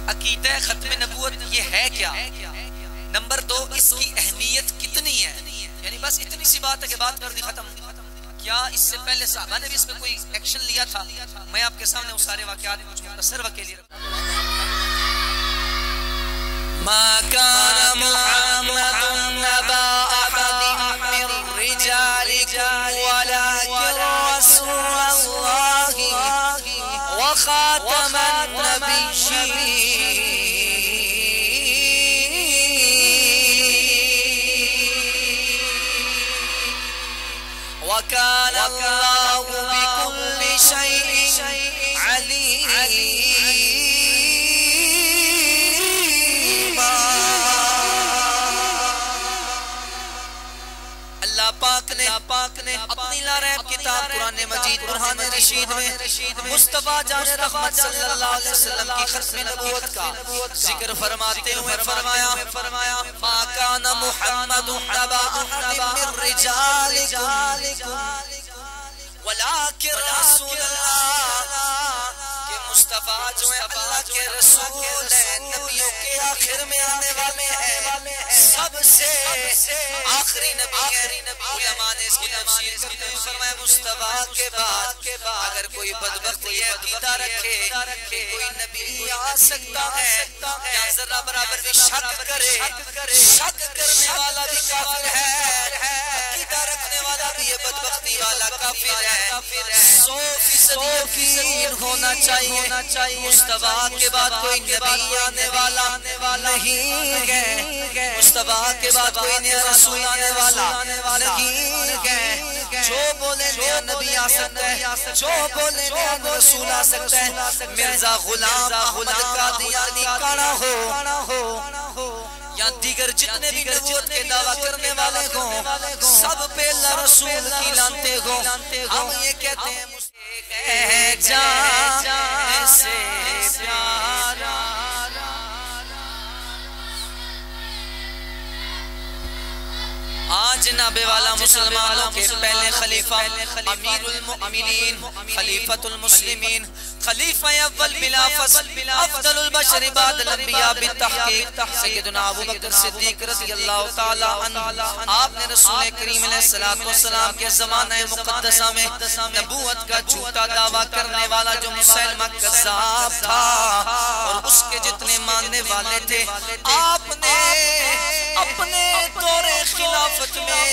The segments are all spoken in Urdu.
عقیدہ ختم نبوت یہ ہے کیا؟ نمبر 2 اس کی اہمیت کتنی ہے؟ یعنی بس اتنی سی بات ہے کہ بات کر دی ختم. کیا اس سے پہلے صحابہ نے بھی اس پہ کوئی ایکشن لیا تھا؟ میں آپ کے سامنے وہ سارے واقعات کچھ مختصر وکیلی ما كان محمد نبا أحد من رجالكم ولكن رسول الله وخاتم النبيين وكان الله بكل شيء عليم. پاک نے اپنی لاریب کتاب قرآن مجید برہان رشید میں مصطفیٰ جان رحمت صلی اللہ علیہ وسلم کی ختم نبوت کا ذکر فرماتے ہوئے فرمایا ما کان محمد نبا احد من رجالکم ولیکن رسول اللہ کہ مصطفیٰ جو ہے اللہ کے رسول ہے، نبیوں کے آخر میں آنے والے ہیں، سب سے آخری نبی ہے. علماء نے اس کی تفسیر کرتے ہیں فرمایا مصطفیٰ کے بعد اگر کوئی بدبخت یہ عقیدہ رکھے کہ کوئی نبی آ سکتا ہے یا ذرا برابر بھی شک کرے، شک کرنے والا بھی کافر ہے، عقیدہ رکھنے والا بھی یہ بدبختی والا کافر ہے. 100% یقین ہونا چاہیے مصطفیٰ کے بعد کوئی نبی آنے والا نہیں ہے، مصطفیٰ کے بعد کوئی نیا رسول آنے والا نہیں ہے. جو بولے نیا نبی آ سکتا ہے، جو بولے نیا رسول آ سکتا ہے. مرزا غلام احمد قادیانی کھڑا ہو یا دیگر جتنے بھی نبوت کے دعویٰ کرنے والے ہوں، سب پہ اللہ رسول کی لانتے ہوں. ہم یہ کہتے ہیں جان سے پیارا. آج جناب والا مسلمانوں کے پہلے خلیفہ امیر المؤمنین خلیفۃ المسلمین خلیفہ اول بلا فصل افضل البشر بعد الانبیاء بالتحقیق سیدنا ابو بکر صدیق رضی اللہ تعالی عنہ، آپ نے رسول کریم علیہ السلام کے زمانہ مقدسہ میں نبوت کا جھوٹا دعویٰ کرنے والا جو مسیلمہ کذاب تھا اور اس کے جتنے ماننے والے تھے، آپ نے اپنے دور خلافت میں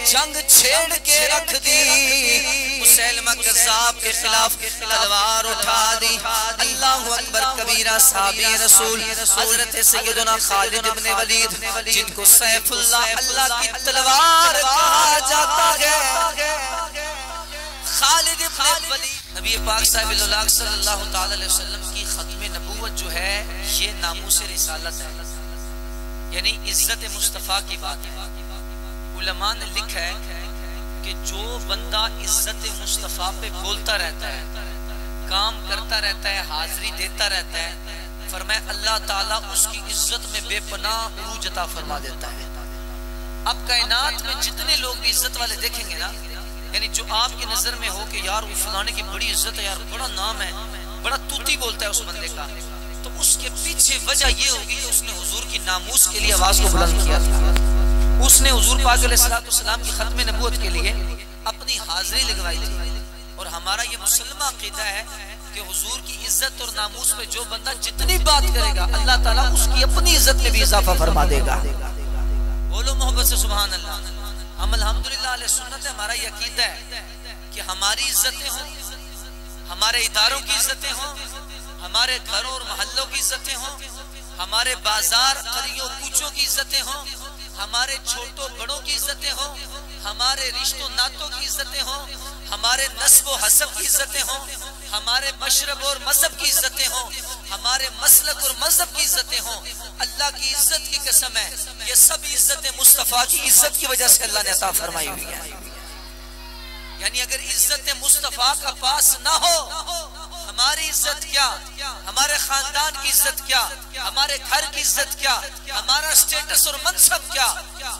جنگ چھیڑ کے رکھ دی، مسیلمہ کذاب کے خلاف تلوار اٹھا دی. اللہ اکبر کبیرہ صحابی رسول حضرت سیدنا خالد بن ولید جن کو سیف اللہ اللہ کی تلوار کہا جاتا ہے، خالد بن ولید نبی پاک صاحب اللہ صلی اللہ علیہ وسلم کی ختم نبوت جو ہے یہ ناموس رسالت ہے، یعنی عزت مصطفیٰ کی بات ہے. علماء نے لکھا ہے کہ جو بندہ عزت مصطفیٰ پہ بولتا رہتا ہے، کام کرتا رہتا ہے، حاضری دیتا رہتا ہے، فرمایا اللہ تعالیٰ اس کی عزت میں بے پناہ عروج عطا فرما دیتا ہے. اب کائنات میں جتنے لوگ بھی عزت والے دیکھیں گے نا، یعنی جو آپ کی نظر میں ہو کہ یار وہ فلانے کی بڑی عزت ہے، یار بڑا نام ہے، بڑا توتی بولتا ہے اس بندے کا، تو اس کے پیچھے وجہ یہ ہوگی کہ اس نے حضور کی ناموس کے لیے آواز کو بلند کیا تھا، اس نے حضور پاک علیہ السلام کی ختم نبوت کے لیے اپنی حاضری لگوائی تھی. اور ہمارا یہ مسلمہ عقیدہ ہے کہ حضور کی عزت اور ناموس پہ جو بندہ جتنی بات کرے گا اللہ تعالیٰ اس کی اپنی عزت میں بھی اضافہ فرما دے گا. بولو محبت سے سبحان اللہ. ہم الحمدللہ علیہ سنت ہے، ہمارا یہ عقیدہ ہے کہ ہماری عزتیں ہوں، ہمارے اداروں کی عزتیں ہوں، ہمارے گھروں اور محلوں کی عزتیں ہوں، ہمارے بازار قریوں کوچوں کی عزتیں ہوں، ہمارے چھوٹوں بڑوں کی عزتیں ہوں، ہمارے رشتوں ناتوں کی عزتیں ہوں، ہمارے نسب و حسب کی عزتیں ہوں، ہمارے مشرب اور مذہب کی عزتیں ہوں، ہمارے مسلک اور مذہب کی عزتیں ہوں. اللہ کی عزت کی قسم ہے یہ سب عزتیں مصطفیٰ کی عزت کی وجہ سے اللہ نے عطا فرمائی ہوئی ہے. یعنی اگر عزت مصطفیٰ کا پاس نہ ہو ہماری عزت کیا، ہمارے خاندان کی عزت کیا، ہمارے گھر کی عزت کیا، ہمارا سٹیٹس اور منصب کیا،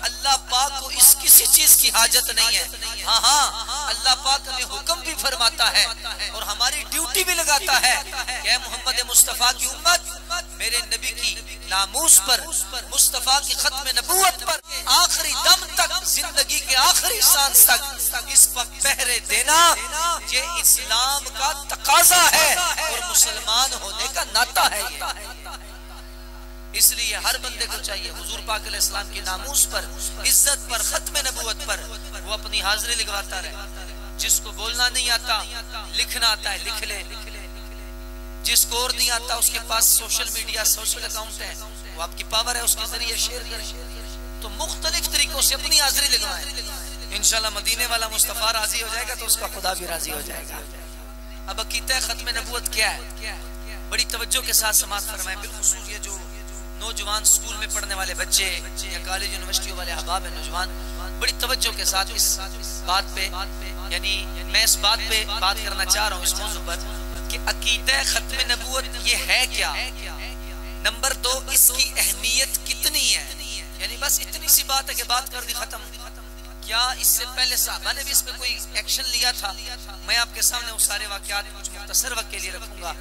اللہ پاک کو اس کسی چیز کی حاجت نہیں ہے۔ ہاں ہاں اللہ پاک ہمیں حکم بھی فرماتا ہے اور ہماری ڈیوٹی بھی لگاتا ہے کہ اے محمد مصطفیٰ کی امت، میرے نبی کی ناموس پر، مصطفیٰ کی ختم نبوت پر آخری دم تک، زندگی کے آخری سانس تک اس پر پہرے دینا یہ اسلام کا تقاضا ہے اور مسلمان ہونے کا ناطہ ہے۔ اس لیے ہر بندے کو چاہیے حضور پاک علیہ السلام کی ناموس پر، عزت پر، ختم نبوت پر وہ اپنی حاضری لگواتا رہے۔ جس کو بولنا نہیں آتا، لکھنا آتا ہے لکھ لے، جس کو اور نہیں آتا اس کے پاس سوشل میڈیا، سوشل اکاؤنٹ ہے، وہ آپ کی پاور ہے، اس کے ذریعے شیئر کریں۔ تو مختلف طریقوں سے اپنی حاضری لگوائیں، انشاءاللہ مدینے والا مصطفیٰ راضی ہو جائے گا تو اس کا خدا بھی راضی ہو جائے گا۔ اب عقیدہ ختم نبوت کیا ہے؟ بڑی توجہ کے ساتھ سماعت فرمائیں، بالخصوص یہ جو نوجوان سکول میں پڑھنے والے بچے یا کالج یونیورسٹیوں والے احباب ہیں نوجوان، بڑی توجہ کے ساتھ اس بات پہ، یعنی میں اس بات پہ بات کرنا چاہ رہا ہوں اس موضوع پر کہ عقیدہ ختم نبوت یہ ہے کیا، نمبر 2 اس کی اہمیت کتنی ہے، یعنی بس اتنی سی بات ہے کہ بات کر دی ختم۔ کیا اس سے پہلے صحابہ نے بھی اس پہ کوئی ایکشن لیا تھا؟ میں آپ کے سامنے وہ سارے واقعات کچھ مختصر وقت کے لیے رکھوں گا،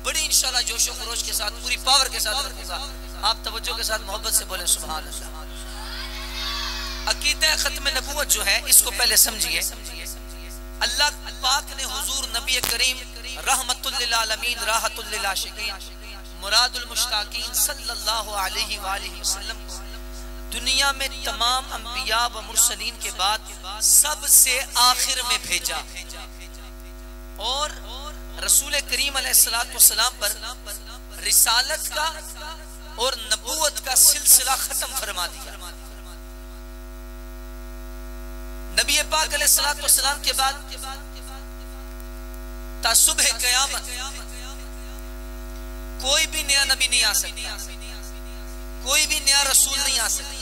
بڑی انشاءاللہ جوش و خروش کے ساتھ، پوری پاور کے ساتھ رکھوں گا۔ آپ توجہ کے ساتھ محبت سے بولیں سبحان اللہ۔ عقیدہ ختم نبوت جو ہے اس کو پہلے سمجھیے۔ اللہ پاک نے حضور نبی کریم رحمت للعالمین راحت للعاشقین مراد المشتاقین صلی اللہ علیہ وآلہ وسلم دنیا میں تمام انبیاء و مرسلین کے بعد سب سے آخر میں بھیجا، اور رسول کریم علیہ السلام پر رسالت کا اور نبوت کا سلسلہ ختم فرما دیا۔ نبی پاک علیہ السلام کے بعد تا صبح قیامت کوئی بھی نیا نبی نہیں آ سکتا، کوئی بھی نیا رسول نہیں آ سکتا۔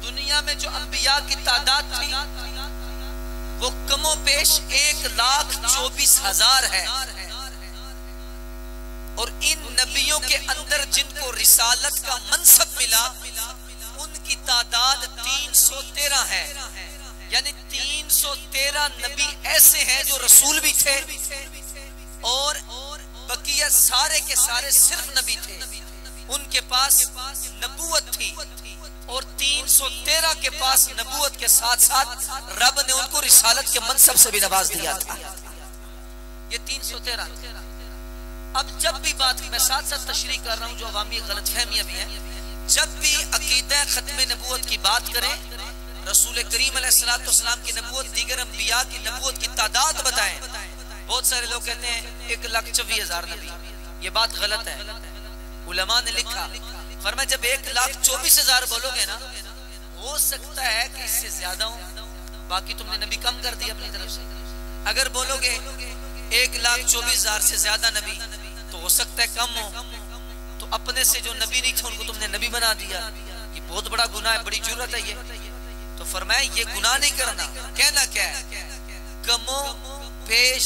دنیا میں جو انبیاء کی تعداد تھی وہ کم و بیش 1,24,000 ہے، اور ان نبیوں کے اندر جن کو رسالت کا منصب ملا ان کی تعداد 313 ہے، یعنی 313 نبی ایسے ہیں جو رسول بھی تھے اور بقیہ سارے کے سارے صرف نبی تھے، ان کے پاس نبوت تھی، اور 313 کے پاس نبوت کے ساتھ ساتھ رب نے ان کو رسالت کے منصب سے بھی نواز دیا تھا۔ یہ 313 اب جب بھی بات، میں ساتھ ساتھ تشریح کر رہا ہوں جو عوامی غلط فہمیاں بھی ہیں، جب بھی عقیدہ ختم نبوت کی بات کریں، رسول کریم علیہ السلام کی نبوت، دیگر انبیاء کی نبوت کی تعداد بتائیں۔ بہت سارے لوگ کہتے ہیں 1,24,000 نبی، یہ بات غلط ہے۔ علماء نے لکھا، فرمایا جب 1,24,000 بولو گے نا، ہو سکتا ہے کہ اس سے زیادہ ہوں، باقی تم نے نبی کم کر دیا اپنی طرف سے۔ اگر بولو گے 1,24,000 سے زیادہ نبی تو ہو سکتا ہے کم ہو، تو اپنے سے جو نبی نہیں تھے ان کو تم نے نبی بنا دیا، یہ بہت بڑا گناہ ہے، بڑی جرات ہے یہ۔ تو فرمایا یہ گناہ نہیں کرنا، کہنا کیا ہے، کمو پیش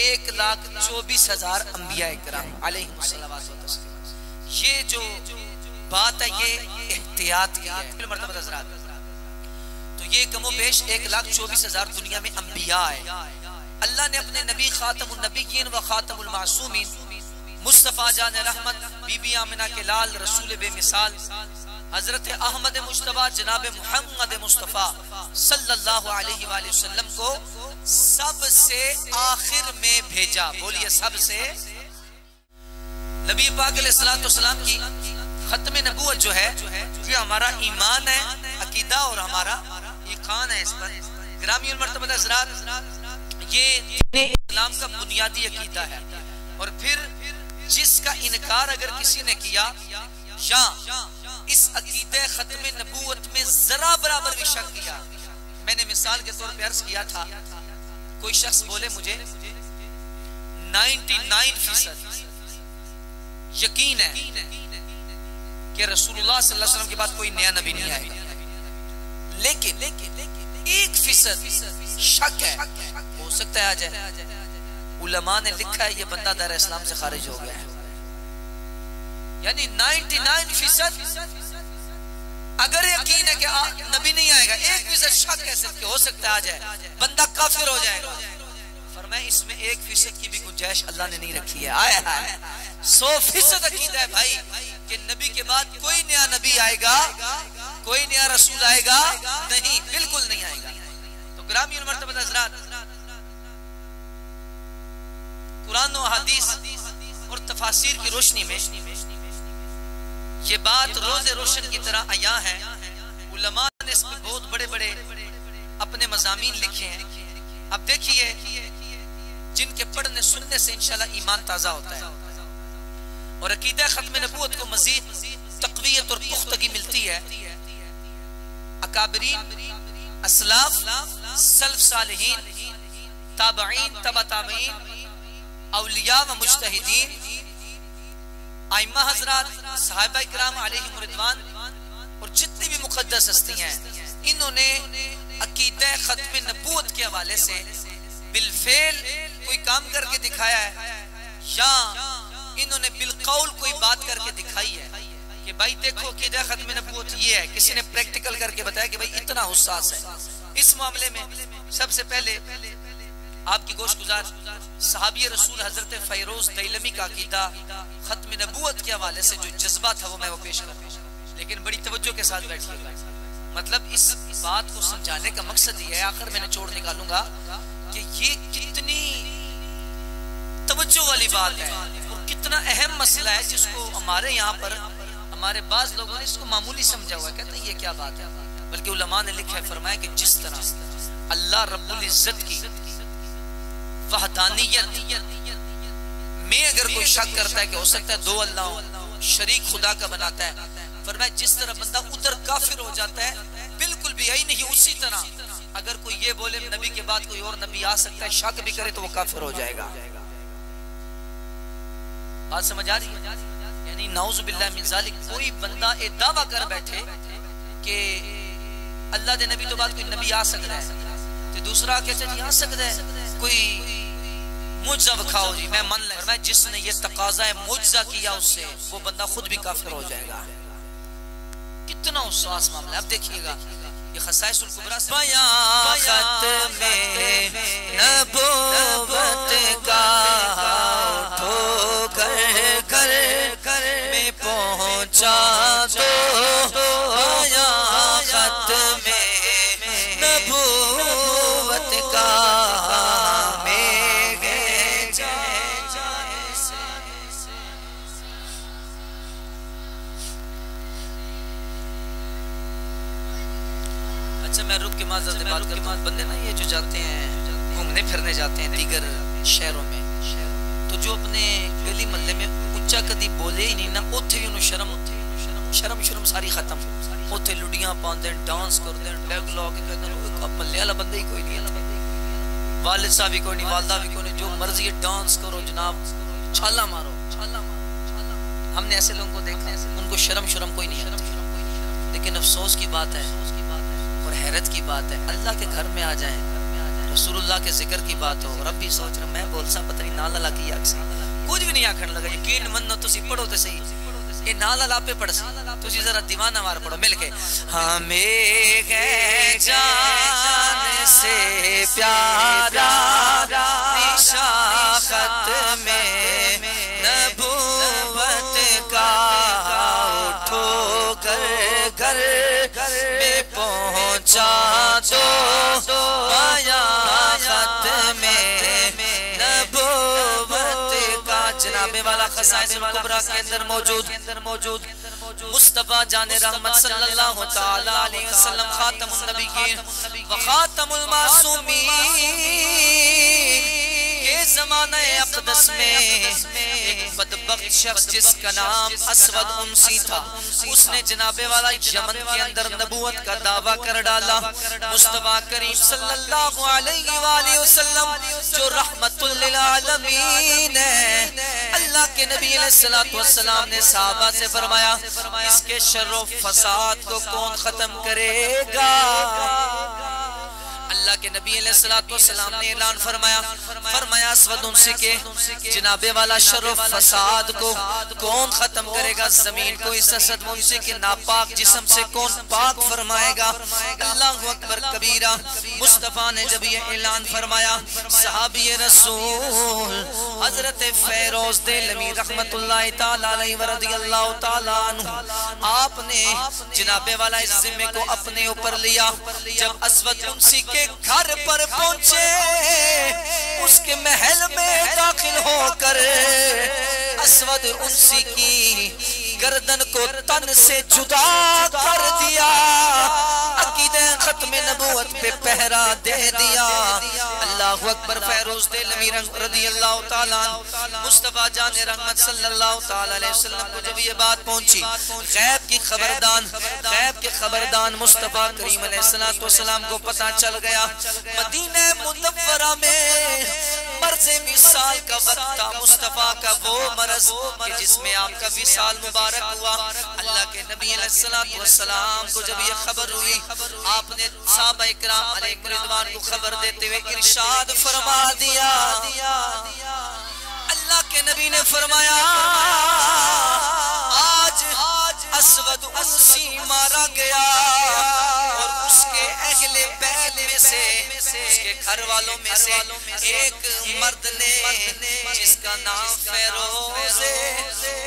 1,24,000 انبیاء کرام علیہم الصلوات والتسلیم۔ یہ جو بات ہے یہ احتیاط کی ہے مرتبہ حضرات۔ تو یہ کم و بیش 1,24,000 دنیا میں انبیاء ہے۔ اللہ نے اپنے نبی خاتم النبیین و خاتم المعصومین مصطفیٰ جان رحمت بی بی آمنہ کے لال رسول بے مثال حضرت احمد مجتبیٰ جناب محمد مصطفیٰ صلی اللہ علیہ وآلہ وسلم کو سب سے آخر میں بھیجا۔ بولیے سب سے۔ نبی پاک علیہ السلام کی ختم نبوت جو ہے یہ ہمارا ایمان ہے، عقیدہ اور ہمارا یقین ہے اس پر۔ گرامی المرتبہ حضرات، یہ دین اسلام کا بنیادی عقیدہ ہے، اور پھر جس کا انکار اگر کسی نے کیا یا اس عقیدہ ختم نبوت میں ذرا برابر بھی شک کیا، میں نے مثال کے طور پہ عرض کیا تھا، کوئی شخص بولے مجھے 99% یقین ہے کہ رسول اللہ صلی اللہ علیہ وسلم کے بعد کوئی نیا نبی نہیں آئے گا، لیکن 1% شک ہے، ہو سکتا ہے آ جائے۔ علماء نے لکھا ہے یہ بندہ دائرہ اسلام سے خارج ہو گیا ہے. یعنی 99% اگر یقین ہے کہ نبی نہیں آئے گا، 1% شک کیسے کہ ہو سکتا ہے آ جائے، بندہ کافر ہو جائے گا. فرمایا اس میں 1% کی بھی گنجائش اللہ نے نہیں رکھی ہے. آئے آئے 100% عقیدہ ہے بھائی کہ نبی کے بعد کوئی نیا نبی آئے گا، کوئی نیا رسول آئے گا نہیں، بالکل نہیں آئے گا. تو گرامی المرتبہ حضرات، قرآن و حدیث اور تفاسیر کی روشنی میں یہ بات روز روشن کی طرح عیاں ہے. علماء نے اس پہ بہت بڑے بڑے اپنے مضامین لکھے ہیں. اب دیکھیے جن کے پڑھنے سننے سے انشاءاللہ ایمان تازہ ہوتا ہے اور عقیدہ ختم نبوت کو مزید تقویت اور پختگی ملتی ہے. اکابرین، اسلاف، سلف صالحین، تابعین، تبع تابعین، اولیاء و مجتہدین، ائمہ حضرات، صحابہ کرام علیہم رضوان اور جتنی بھی مقدس ہستیاں ہیں، انہوں نے عقیدہ ختم نبوت کے حوالے سے بالفعل کوئی کام کر کے دکھایا ہے یا انہوں نے بالقول کوئی بات کر کے دکھائی ہے کہ بھائی دیکھو عقیدہ ختم نبوت یہ ہے. کسی نے پریکٹیکل کر کے بتایا کہ بھائی اتنا حساس ہے اس معاملے میں. سب سے پہلے آپ کی گوش گزار صحابی رسول حضرت فیروز دیلمی کا عقیدہ ختم نبوت کے حوالے سے جو جذبہ تھا وہ میں وہ پیش کر رہا ہوں، لیکن بڑی توجہ کے ساتھ بیٹھیے گا. مطلب اس بات کو سمجھانے کا مقصد یہ ہے، آخر میں نچوڑ نکالوں گا کہ یہ کتنی توجہ والی بات ہے اور کتنا اہم مسئلہ ہے جس کو ہمارے یہاں پر ہمارے بعض لوگوں نے اس کو معمولی سمجھا ہوا ہے، کہتے ہیں یہ کیا بات ہے. بلکہ علماء نے لکھا ہے، فرمایا کہ جس طرح اللہ رب العزت کی وحدانیت میں اگر کوئی شک کرتا ہے کہ ہو سکتا ہے دو اللہ ہو، شریک خدا کا بناتا ہے، فرمایا جس طرح بندہ ادھر کافر ہو جاتا ہے بالکل بھی یہی نہیں، اسی طرح اگر کوئی یہ بولے نبی کے بعد کوئی اور نبی آ سکتا ہے، شک بھی کرے تو وہ کافر ہو جائے گا. بات سمجھ آ رہی ہے؟ یعنی نعوذ باللہ من ذالک کوئی بندہ ایک دعویٰ کر بیٹھے کہ اللہ دے نبی تو بعد کوئی نبی آ سکتا ہے تو دوسرا کہتے ہیں آ سکتا ہے، کوئی معجزہ بکھاؤ جی میں من لے. میں جس نے یہ تقاضا معجزہ کیا اس سے وہ بندہ خود بھی کافر ہو جائے گا. کتنا حساس معاملہ ہے. اب دیکھیے گا یہ خصائص الکبریٰ سے بیان ختم نبوت کا اٹھو کر میں پہنچا دو بیان ختم نبوت کا بندے نا یہ جو جاتے ہیں گھومنے پھرنے جاتے ہیں دیگر شہروں میں تو جو اپنے گلی محلے میں اچھا کدی بولے ہی نہیں نا اوتھے ہی انہوں شرم ساری ختم. اوتھے لڑیاں پاندیں، ڈانس کردیں، ڈیگ لا کے کہتے ہیں محلے والا بندہ ہی کوئی نہیں ہے، والد صاحب بھی کوئی نہیں، والدہ بھی کوئی نہیں، جو مرضی ڈانس کرو جناب، چھالا مارو. ہم نے ایسے لوگوں کو دیکھا ان کو شرم کوئی نہیں ہے. لیکن افسوس کی بات ہے اور حیرت کی بات ہے اللہ کے گھر میں آ جائیں، رسول اللہ کے ذکر کی بات ہو، رب بھی سوچ رہا میں بول سا پتہ نہیں نال اللہ کی آگ سے کچھ بھی نہیں آکھن لگا. یقین منو تسی پڑھو تے صحیح یہ نال اللہ پہ پڑھ سی تسی ذرا دیوانہ وار پڑھو مل کے. ہمیں ہے جان سے پیارا نشاں ختم نبوت کا اٹھو کر میں پہنچا دو بیان ختم نبوت کا. جناب والا خصائص الکبریٰ کے اندر موجود مصطفیٰ جان رحمت صلی اللہ تعالی علیہ وسلم خاتم النبیین و خاتم المعصومین کے زمانہ اقدس میں ایک بدبخت شخص جس کا نام اسود انسی تھا، اس نے جناب والا یمن کے اندر نبوت کا دعویٰ کر ڈالا. مصطفیٰ کریم صلی اللہ علیہ وآلہ وسلم جو رحمت للعالمین ہے، اللہ کے نبی علیہ السلام نے صحابہ سے فرمایا اس کے شر و فساد کو کون ختم کرے گا؟ اللہ کے نبی علیہ السلام نے اعلان فرمایا اسود انسی کے جناب والا شر و فساد کو کون ختم کرے گا؟ زمین کو اس اسود انسی کے ناپاک جسم سے کون پاک فرمائے گا؟ اللہ اکبر کبیرہ۔ مصطفیٰ نے جب یہ اعلان فرمایا، صحابی رسول حضرت فیروز دہلوی رحمت اللہ تعالی علیہ ورضی اللہ تعالی عنہ، آپ نے جناب والا اس ذمے کو اپنے اوپر لیا۔ جب اسود انسی کے گھر پر پہنچے، اس کے محل میں داخل ہو کر اسود انسی کی گردن کو تن سے جدا کر دیا، عقیدہ ختم نبوت پہ پہرا دے دیا۔ اللہ اکبر۔ فیروز دہلوی رضی اللہ تعالیٰ عنہ، مصطفیٰ جان رحمت صلی اللہ تعالیٰ علیہ وسلم کو جب یہ بات پہنچی، غیب کے خبردان مصطفیٰ کریم علیہ السلام کو پتہ چل گیا۔ مدینہ منورہ میں مرض وصال کا وقت تھا، مصطفیٰ کا وہ مرض کہ جس میں آپ کا وصال مبارک ہوا۔ اللہ کے نبی علیہ السلام کو جب یہ خبر ہوئی، آپ نے صحابہ اکرام علیہ رضوان کو خبر دیتے ہوئے ارشاد فرما دیا۔ اللہ کے نبی نے فرمایا، آج اسود انسی مارا گیا اور اس کے اہل بیت میں سے، اس کے گھر والوں میں سے ایک مرد نے جس کا نام فیروز ہے،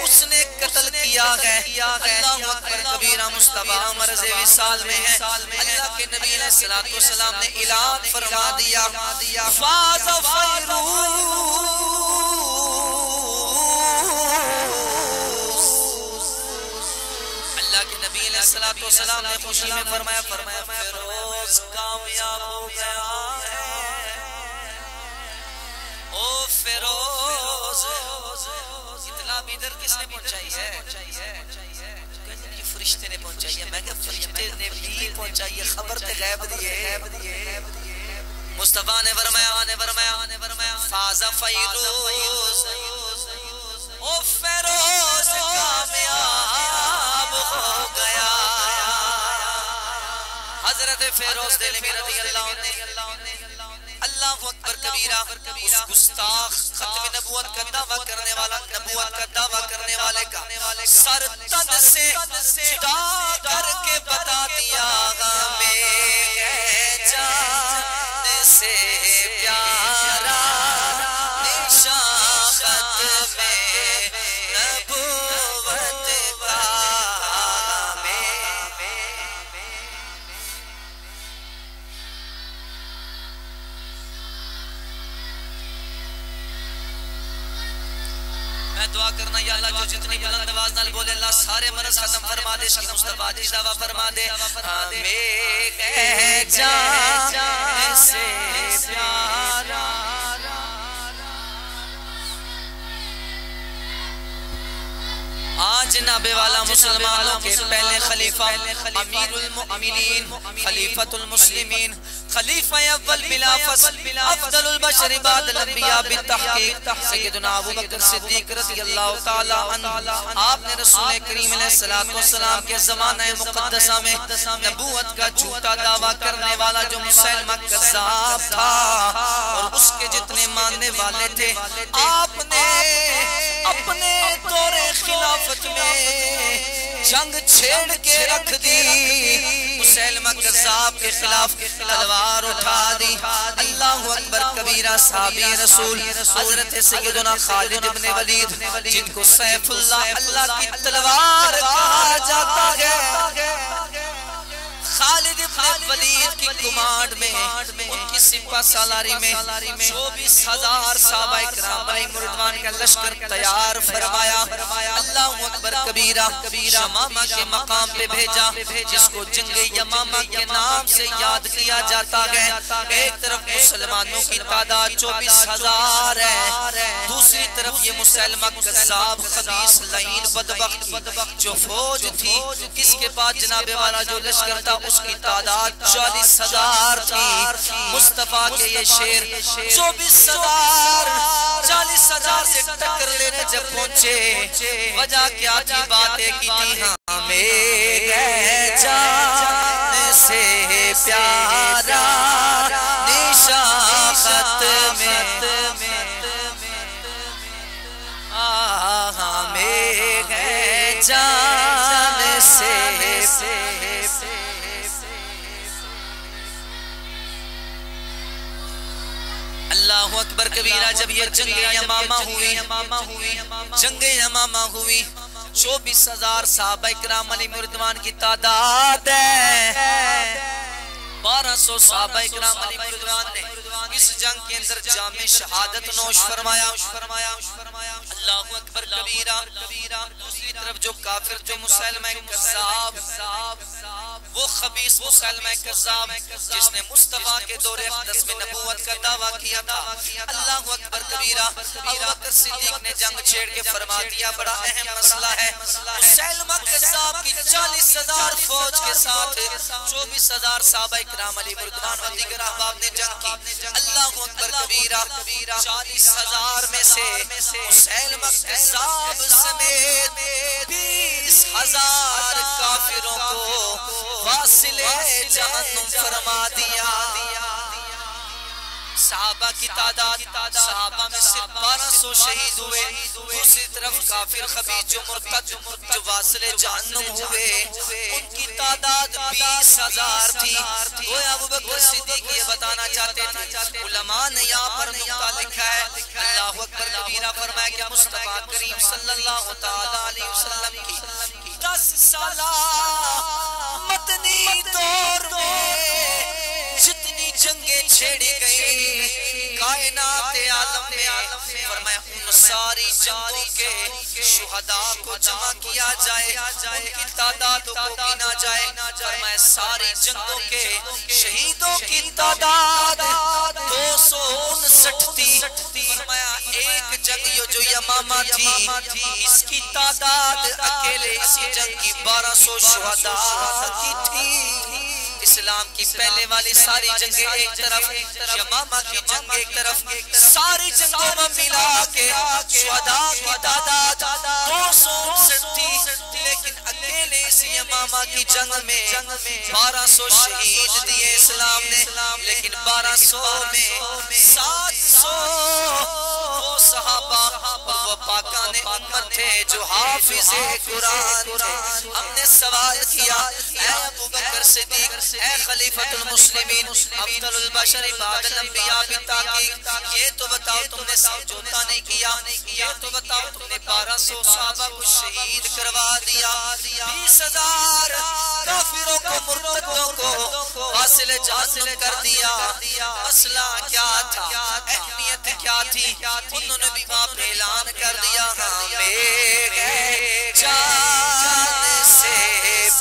اس نے قتل کیا ہے۔ اللہ اکبر کبیرہ۔ مصطفیٰ مرض وصال میں ہے۔ اللہ کے نبی علیہ السلام نے اعلان فرما دیا، فاز فیروز۔ اللہ کے نبی علیہ السلام نے خوشی میں فرمایا فیروز کامیاب ہو گیا ہے۔ او فیروز، اطلاع ادھر کس نے پہنچائی ہے؟ یہ فرشتے نے پہنچائی ہے۔ میں کہ فرشتے نے بھی پہنچائی ہے، خبر تے غیب دیئے۔ مصطفیٰ نے فرمایا فاز فیروز، او فیروز کامیاب ہو گیا۔ حضرت فیروز دہلوی رضی اللہ عنہ، اللہ اکبر کبیرہ، اس گستاخ ختم نبوت کا دعویٰ کرنے والا، نبوت کا دعویٰ کرنے والے کا سر تن سے جدا کر کے بتا دیا، میں جان سے پیارا نشان ختم نبوت کا میں دعا کرنا، یا اللہ جو جتنی بلند آواز نال بولے، اللہ سارے مرض ختم فرما دے، عشق مصطفیٰ جی دعویٰ فرما دے۔ ہمیں جان سے پیارا آج جناب والا مسلمانوں کے پہلے خلیفہ، امیر المؤمنین، خلیفۃ المسلمین، خلیفہ اول بلا فصل، افضل البشر بعد الانبیاء بالتحقیق، سیدنا ابو بکر صدیق رضی اللہ تعالی عنہ، آپ نے رسول کریم علیہ السلام کے زمانہ مقدسہ میں نبوت کا جھوٹا دعویٰ کرنے والا جو مسلمہ کذاب تھا اور اس کے جتنے ماننے والے تھے، آپ نے اپنے دور خلافت میں جنگ چھیڑ کے رکھ دی، مسلمہ کذاب کے خلاف تلوار اٹھا دی۔ اللہ اکبر کبیرہ۔ صحابی رسول حضرت سیدنا خالد ابن ولید، جن کو سیف اللہ، اللہ کی تلوار کہا جاتا ہے، خالد ابن ولید کی کمانڈ میں، ان کی سپہ سالاری میں 24,000 صحابہ اکرام علیہم رضوان کا لشکر تیار فرمایا۔ اللہ اکبر کبیرہ۔ یمامہ کے مقام پہ بھیجا، جس کو جنگ یمامہ کے نام سے یاد کیا جاتا ہے۔ ایک طرف مسلمانوں کی تعداد 24,000 ہے، دوسری طرف یہ مسلمہ کذاب خبیث لعین بدبخت جو فوج تھی، اس کے بعد جناب والا جو لشکر تھا اس کی تعداد 40,000 تھی۔ مصطفیٰ کے یہ شیر 24,000 40,000 سے ٹکر لینے جب پہنچے، وجہ کیا تھی؟ باتیں کی تھی، ہمیں جان سے پیارا نشان خط میں ہمیں ہے جان سے اللہ اکبر کبیرہ. جب یہ جنگ یمامہ ہوئی 24,000 صحابہ اکرام علیہم رضوان کی تعداد ہے. 1200 صحابہ اکرام علیہم رضوان نے اس جنگ کے اندر جام شہادت نوش فرمایا. اللہ اکبر کبیرہ. دوسری طرف جو کافر جو مسلمہ کذاب وہ خبیث مسلمہ کذاب جس نے مصطفیٰ کے دور اقدس میں نبوت کا دعویٰ کیا تھا. اللہ اکبر کبیرہ. ابوبکر صدیق نے جنگ چھیڑ کے فرما دیا بڑا اہم مسئلہ ہے. مسلمہ کذاب کی 40,000 فوج کے ساتھ 24,000 صحابہ اکرام علیہم رضوان و دیگر احباب نے جنگ کی. اللہ اکبر کبیرہ. 40,000 میں سے مسلمہ کذاب سمیت 20,000 کافروں کو واصل جہنم فرما دیا. صحابہ کی تعداد صحابہ میں صرف 1200 شہید ہوئے. دوسری طرف کافر خبیث جو مرتد جو واصل جہنم ہوئے ان کی تعداد 20,000 تھی. وہ ابوبکر صدیق یہ بتانا چاہتے تھے. علماء نے یہاں پر نقطہ لکھا ہے. اللہ اکبر کبیرہ فرمایا کہ مصطفیٰ کریم صلی اللہ تعالی علیہ وسلم کی 10 سالہ مدنی دور میں جتنی جنگیں چھیڑی گئی کائنات عالم میں فرمایا ان ساری جنگوں کے شہداء کو جمع کیا جائے ان کی تعداد کو گنا جائے. فرمایا ساری جنگوں کے شہیدوں کی تعداد 259 تھی. فرمایا ایک جنگ جو یمامہ تھی اس کی تعداد اکیلے اسی جنگ کی 1200 شہداء کی تھی. اسلام کی پہلے والی ساری جنگیں ایک طرف یمامہ کی جنگ ایک طرف ساری جنگوں میں ملا کے شہداء کی تعداد 259 تھی. لیکن اکیلے اس یمامہ کی جنگ میں 1200 شہید دیے اسلام نے. لیکن 1200 میں 700 وہ صحابہ اور وہ پاکان امت تھے جو حافظ قرآن تھے. ہم نے سوال کیا اے ابوبکر صدیق اے خلیفۃ المسلمین افضل البشر بعد الانبیاء بالتحقیق یہ تو بتاؤ تم نے سمجھوتا نہیں کیا. یہ تو بتاؤ تم نے 1200 صحابہ کو شہید کروا دیا 20,000 کافروں کو مرتدوں کو واصل جہنم کر دیا. مسئلہ کیا تھا اہمیت کیا تھی؟ انہوں نے بھی وہاں پہ اعلان کر دیا ہمیں جان سے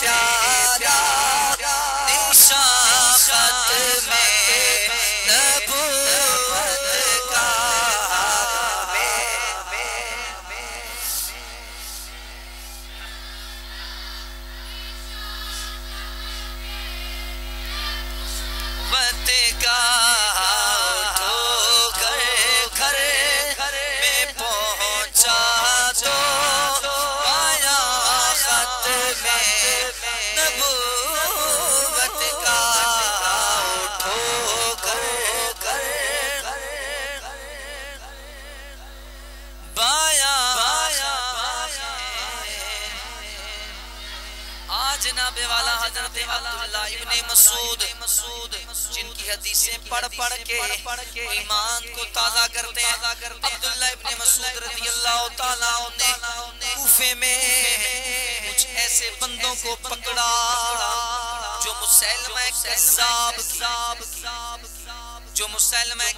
پیارا نشان خط میں نبوت کا وط کا جناب والا حضرت عبداللہ ابن مسعود جن کی حدیثیں پڑھ کے ایمان کو تازہ کرتے ہیں. عبداللہ ابن مسعود رضی اللہ تعالیٰ نے کوفے میں کچھ ایسے بندوں کو پکڑا جو مسلمہ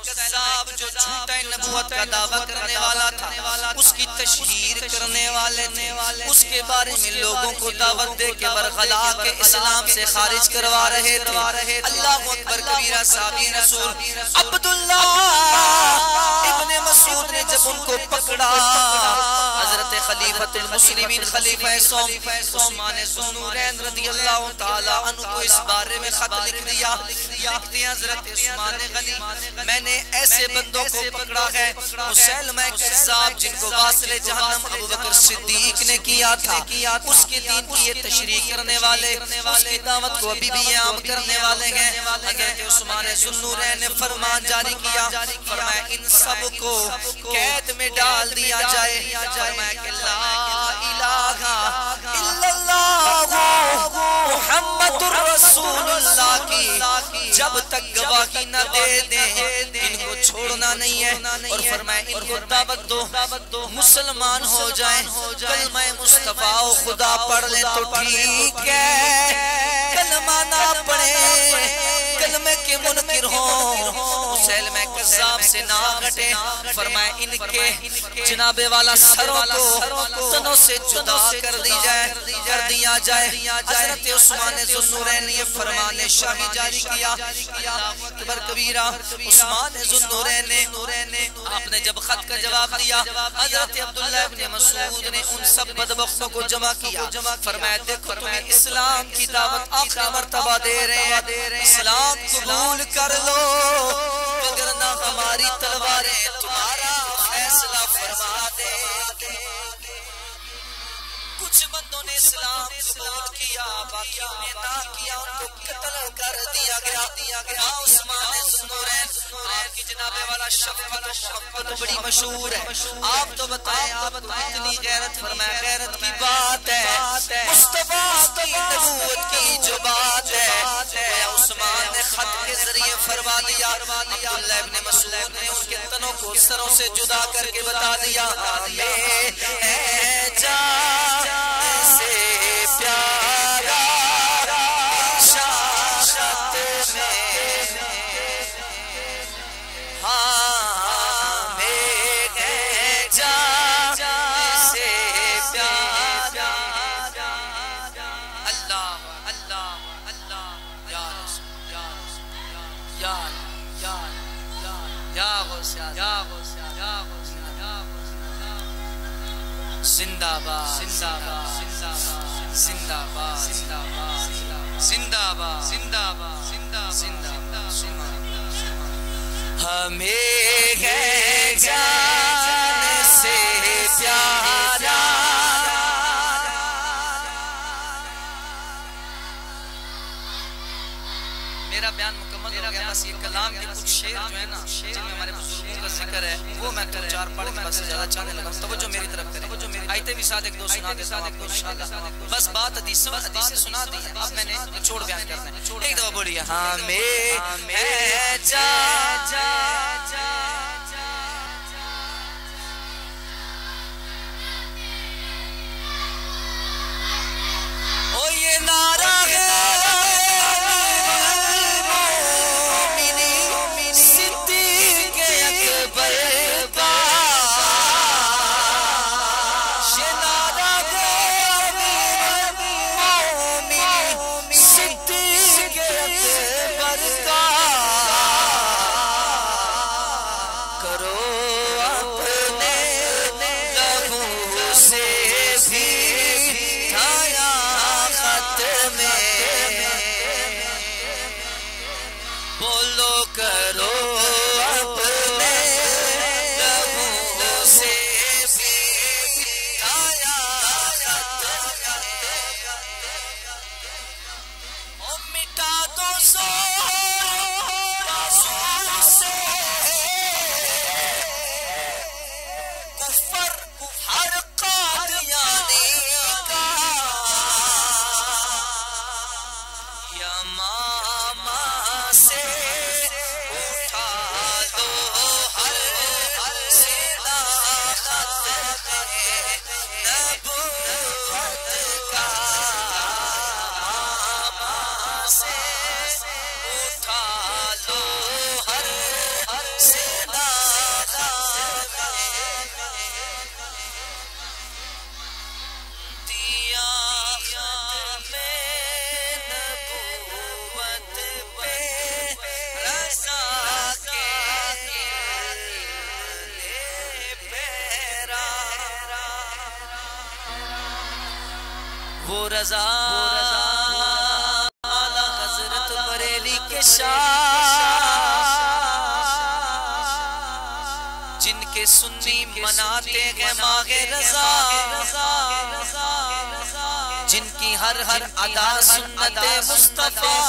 کذاب جو جھوٹا نبوت کا دعویٰ کرنے والا تھا اس کی تشہیر کرنے والے تھے. اس کے بارے میں لوگوں کو دعوت دے کے برخلا کے اسلام سے خارج کروا رہے تھے. اللہ اکبر کبیرہ. صحابی رسول عبداللہ ابن مسعود نے جب ان کو پکڑا حضرت خلیفۃ المسلمین خلیفہ عثمان ذوالنورین رضی اللہ تعالی عنہ کو اس بارے میں خط لکھ دیا. حضرت عثمان غنی میں نے ایسے بندوں کو پکڑا ہے مسیلمہ کذاب جن کو واصل جہنم ابو بکر صدیق نے کیا تھا، اس کے دین کی یہ تشریح کرنے والے، اس کی دعوت کو ابھی بھی یہ عام کرنے والے ہیں۔ حضرت عثمان ذو النورین نے فرمان جاری کیا، فرمایا ان سب کو قید میں ڈال دیا جائے، فرمایا کہ لا الہ الا اللہ محمد رسول اللہ کی جب تک گواہی نہ دے دیں ان کو چھوڑنا نہیں ہے، اور فرمایا ان کو دعوت دو مسلمان ہو جائیں، کلمہ مصطفیٰ و خدا پڑھ لیں تو ٹھیک ہے، کلمہ نہ پڑھیں کلمے کے منکر ہوں مسیلمہ کذاب سے نہ گھٹے، فرمایا ان کے جناب والا سروں کو تنوں سے جدا کر دیا جائے۔ حضرت عثمان ذو النورین نے یہ فرمان شاہی جاری کیا، اللہ اکبر کبیرہ۔ عثمان ذو النورین نے آپ نے جب خط کا جواب دیا، حضرت عبداللہ ابن مسعود نے ان سب بدبختوں کو جمع کیا، فرمایا دیکھو تمہیں اسلام کی دعوت آخری مرتبہ دے رہے ہیں، اسلام قبول کر لو وگرنہ ہماری تلواریں تمہارا فیصلہ فرما دیں۔ کچھ بندوں نے اسلام قبول کیا، باقیوں نے نہ کیا، ان کو قتل کر دیا گیا۔ عثمان ذو النورین آپ کی جناب والا شفقت و محبت بڑی مشہور ہے، آپ تو بتائیں آپ کو اتنی غیرت، فرمایا غیرت کی بات ہے، مصطفیٰ کی نبوت کی جو بات ہے، عثمان نے خط کے ذریعے فرما دیا۔ عبداللہ ابن مسعود نے ان کے تنوں کو سروں سے جدا کر کے بتا دیا، سے پیارا شاشت میں ہاں میں جا سے پیارا اللہ اللہ اللہ یا رسول یا رسول یا یا غوث یا غوث یا غوث زندہ باد زندہ باد زندہ باد زندہ باد زندہ باد زندہ باد زندہ باد ہمیں ہے جان سے پیارا میرا بیان مکمل ہو گیا، بس یہ کلام کے کچھ شعر جو ہے نا جن میں ہمارے بزرگوں کا ذکر ہے وہ میں تو چار پڑھ کے بس زیادہ چاہنے لگا، توجہ میری طرف کریں، آیتیں بھی ساتھ ایک دو سنا دیتا ہوں آپ کو انشاءاللہ، بس بات حدیثیں سنا دی ہیں، اب میں نے چھوڑ بیان کرنا ہے، ایک دفعہ بولیے ہمیں ہے جا او یہ نعرہ ہے وہ رضا اعلیٰ حضرت بریلی کے شاہ کے سنی مناتے ہیں ماہ رضا، جن کی ہر ادا سنت مصطفیٰ،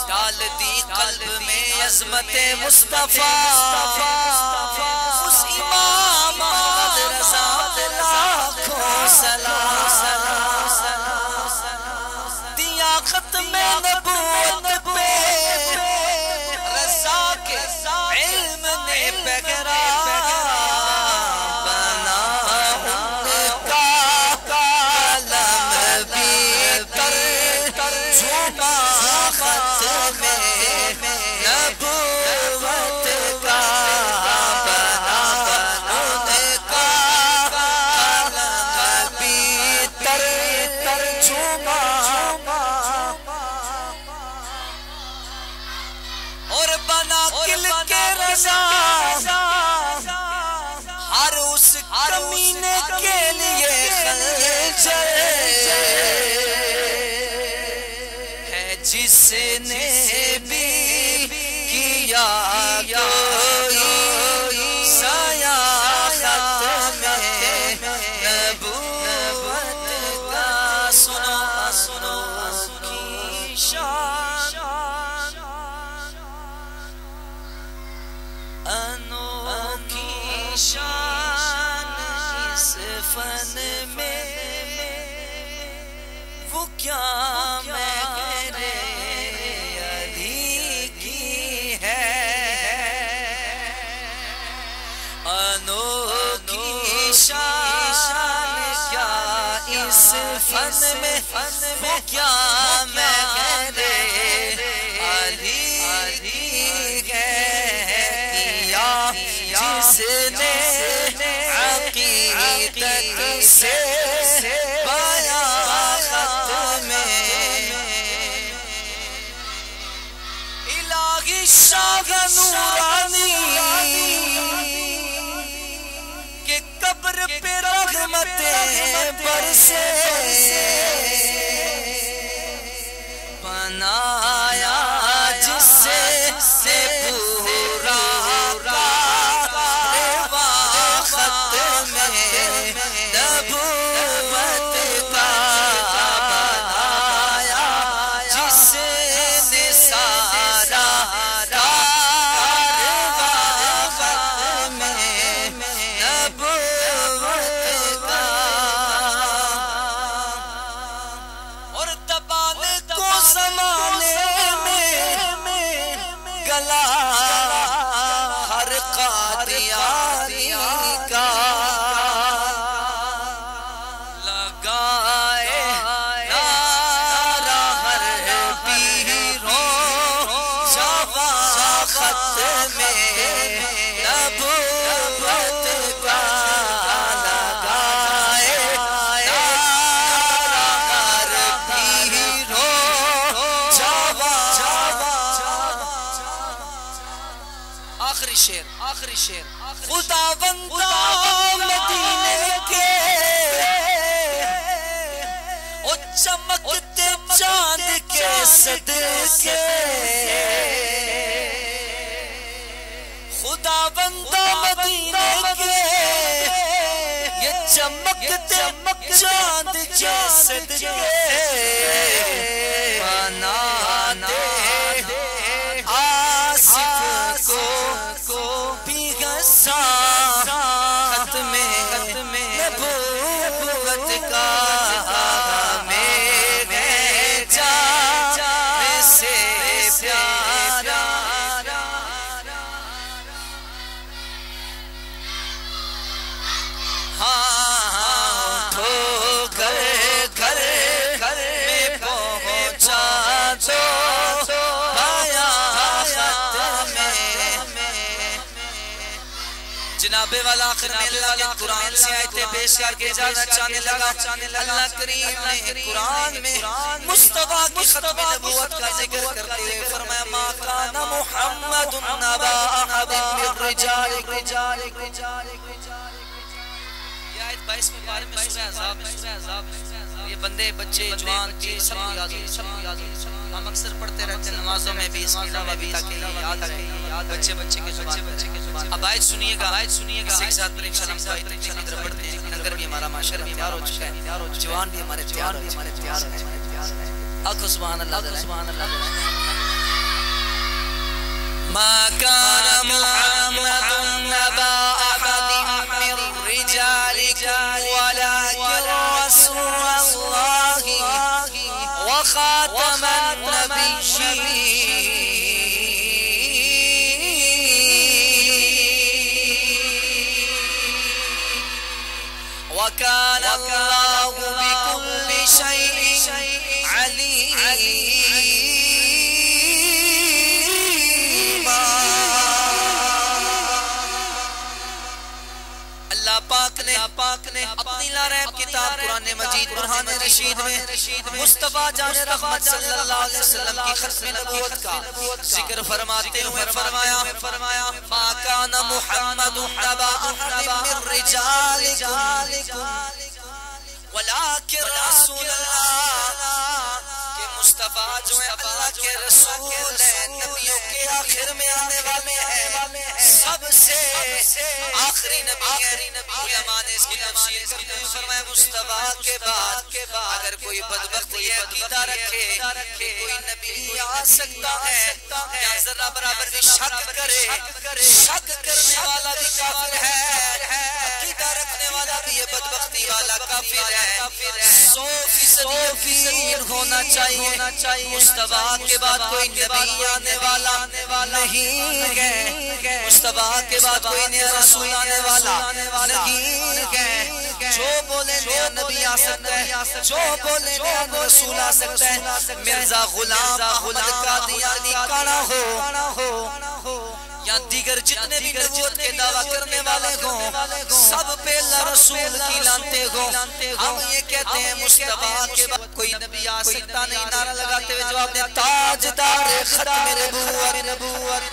ڈال دی قلب میں عظمت مصطفیٰ، اس امام احمد رضا لاکھوں سلام، دیا ختم نبوت پہ رضا کے علم نے پگرا، بنا ان کا قلم بھی ترجمہ ختم نبوت کا، بنا ان کا قلم بھی ترجمہ، اور بنا کل کے رضا ہر اس کمینے کے لیے خنجر ہے، جس نے بھی کیا کوئی سیاحت میں نبوت کا، سنو کی شان، انوکھی شان اس فن میں، وہ کیا میرے علی کی ہے، انوکھی شان کیا اس فن میں، وہ کیا میرے علی کی ہے، جس نے عقیدت سے بیان خط میں الہی شاہ نورانی کہ قبر پہ رحمتیں برسے، بنایا جس سے پورا نبوت کا، بنایا جس نے سارا کارواں ختم نبوت کا، اور دبانے کو زمانے میں گلا ہر قادیانی کا، آخری شیر، خداوند مدینے کے او چمکتے چاند کے صدقے، خداوند مدینے کے یہ چمکتے چاند کے صدقے، بنا دے آصف کو بھی ختم نبوت کا، میرے جان سے پیارا، ہاں تو گھر میں پہنچا دو جناب والا آخر میں اللہ کے قرآن سے آیتیں پیش کر کے جانا چاہنے لگا، اللہ کریم نے قرآن میں مصطفیٰ کی ختم نبوت کا ذکر کرتے ہوئے فرمایا ما کان محمد ابا احد من رجالکم، آیت 22 میں بارے میں سورہ عذاب میں یہ بندے بچے جوان پیر سب کو یاد ہو ہم اکثر پڑھتے رہتے ہیں نمازوں میں بھی اس کے علاوہ بھی تاکہ یہ یاد آئے بچے کے زبان اب آیت سنیے گا اسی کے ساتھ پر انشاءاللہ دعائی تکلیف کی طرف بڑھتے ہیں لنگر بھی ہمارا معاشر بھی تیار ہو چکا ہے جوان بھی ہمارے تیار ہیں آخو سبحان اللہ ما كان محمد نبا أحد من رجالكم ولكن رسول الله وخاتم النبيين وكان الله بكل شيء عليم پاک نے اپنی لارب کتاب قرآن مجید برہان رشید میں مصطفیٰ جان رحمت صلی اللہ علیہ وسلم کی ختم نبوت کا ذکر فرماتے ہوئے فرمایا ما کان محمد نبا احد من رجالکم ولیکن رسول اللہ کہ مصطفیٰ جو ہے اللہ کے رسول ہے نبیوں کے آخر میں آنے والے ہیں سب سے آخری نبی ہے علماء نے اس کی تفسیر کرتے ہوئے فرمایا مصطفیٰ کے بعد اگر کوئی بدبخت یہ عقیدہ رکھے کہ کوئی نبی آ سکتا ہے یا ذرا برابر بھی شک کرے شک کرنے والا بھی کافر ہے عقیدہ رکھنے والا بھی یہ بدبختی والا کافر ہے 100% ہونا چاہیے مصطفیٰ کے بعد کوئی نبی آنے والا نہیں ہے مصطفیٰ کے بعد کوئی نیا رسول آنے والا نہیں ہے جو بولے نیا نبی آ سکتا ہے جو بولے نیا رسول آ سکتا ہے مرزا غلام احمد قادیانی کھڑا ہو یا دیگر جتنے بھی نبوت کے دعویٰ کرنے والے ہوں سب پہ اللہ رسول کی لانتے ہوں ہم یہ کہتے ہیں مصطفیٰ کے بعد کوئی نبی آ سکتا نہیں نعرہ لگاتے ہوئے جواب دیں تاجدار ختم نبوت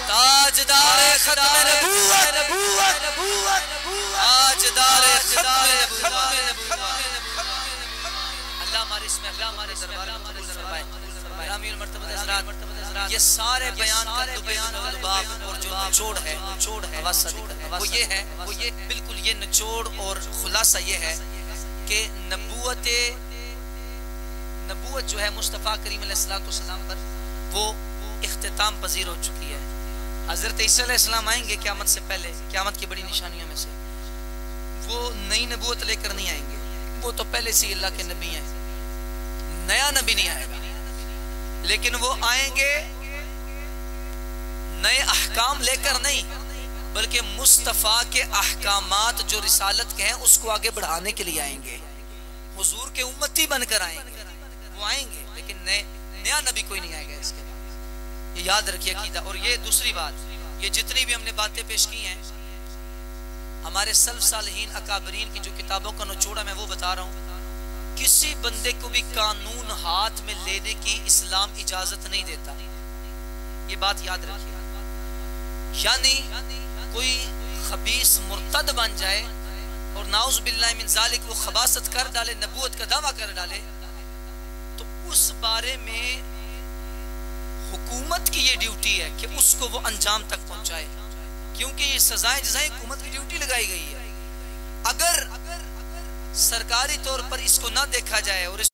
تاجدار ختم نبوت تاجدار ختم نبوت اللہ ہمارے اس میں اللہ ہمارے دربار میں قبول فرمائے گرامی المرتبہ حضرات یہ سارے بیان کا بیان و لباب اور جو نچوڑ ہے وہ یہ ہے بالکل یہ نچوڑ اور خلاصہ یہ ہے کہ نبوت جو ہے مصطفیٰ کریم علیہ السلام پر وہ اختتام پذیر ہو چکی ہے حضرت عیسیٰ علیہ السلام آئیں گے قیامت سے پہلے قیامت کی بڑی نشانیوں میں سے وہ نئی نبوت لے کر نہیں آئیں گے وہ تو پہلے سے اللہ کے نبی ہیں نیا نبی نہیں آئے گا لیکن وہ آئیں گے نئے احکام لے کر نہیں بلکہ مصطفیٰ کے احکامات جو رسالت کے ہیں اس کو آگے بڑھانے کے لیے آئیں گے حضور کے امتی بن کر آئیں گے وہ آئیں گے لیکن نیا نبی کوئی نہیں آئے گا اس کے بعد یہ یاد رکھیے عقیدہ اور یہ دوسری بات یہ جتنی بھی ہم نے باتیں پیش کی ہیں ہمارے سلف صالحین اکابرین کی جو کتابوں کا نچوڑا میں وہ بتا رہا ہوں کسی بندے کو بھی قانون ہاتھ میں لینے کی اسلام اجازت نہیں دیتا یہ بات یاد رکھیے یعنی کوئی خبیث مرتد بن جائے اور نعوذ باللہ من ذالک وہ خباثت کر ڈالے نبوت کا دعویٰ کر ڈالے تو اس بارے میں حکومت کی یہ ڈیوٹی ہے کہ اس کو وہ انجام تک پہنچائے کیونکہ یہ سزائیں جزائیں حکومت کی ڈیوٹی لگائی گئی ہے اگر سرکاری طور پر اس کو نہ دیکھا جائے اور